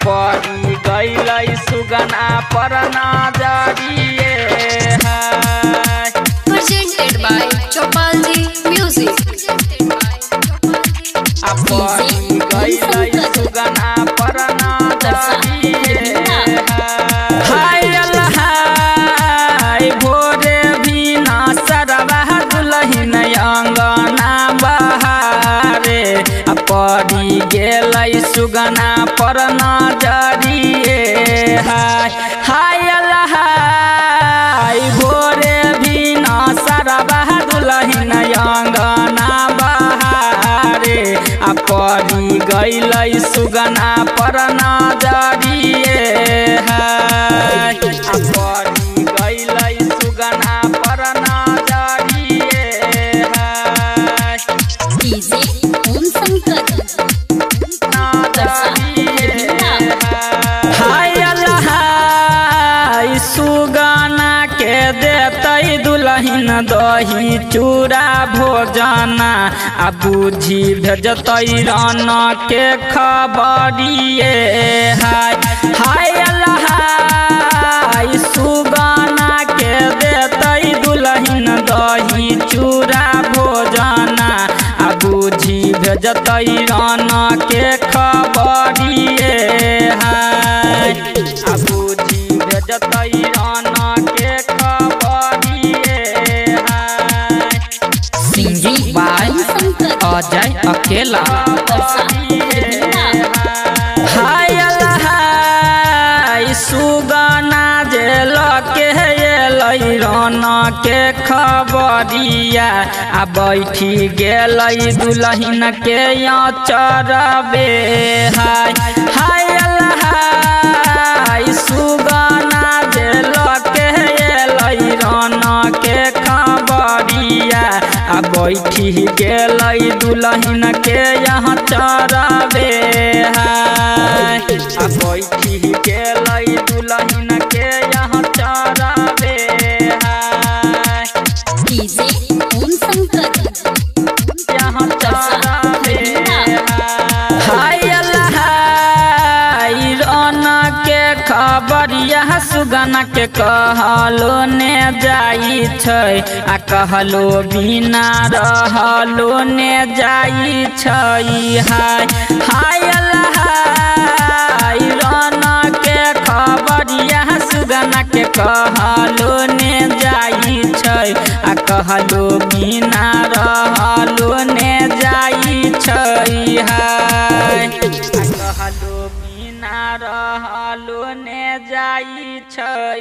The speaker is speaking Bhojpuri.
पड़ी गई सुगना पर नजरिए Presented by Chopalji Music. पड़ी गई सुगना पर नजरिए हाय भोरे भी ना सरवा दुलहिन अंगना बहारे पड़ी गेलै सुगना पर नजरिए हाय भोरे भी ना सरवा दुलहिन अंगना बहारे पड़ी गई सुगना पर नजरिए पड़ी गई सुगना पर नजरिए DJ Om Shankar. सुगना के देतै दुलहिन दही चूड़ा भोजना आ बूझी भेजतै रन के खबरिए हाय सुगना के देतै दुलहिन दही चूड़ा भोजना आ बूझी भेजतै रन के खबरिए आ बूझी भेजतै रन के खबरिए सिंगिंग बाय अजय अकेला हाय सुगना जे लके एलै रन के खबरिया आ बैठी गेलै दुलहिन के चरबे हाय सुगना जे लके एलै रन के खबरिया आ बैठी गेलै दुलहिन के यहाँ चरबे आ बैठी गेलै दुलहिन के यहाँ चरबे DJ Om Shankar. यहाँ चरबे रन के खबरिया सुगना के कहलो ने जाई छै आ कहलो बिना रहलो ने जाई छै हाय रन के खबरिया सुगना के कहलो ने जाई छै आ कहलो बिना रहलो ने जाई छै कहलो बिना रहलो ने जाई छै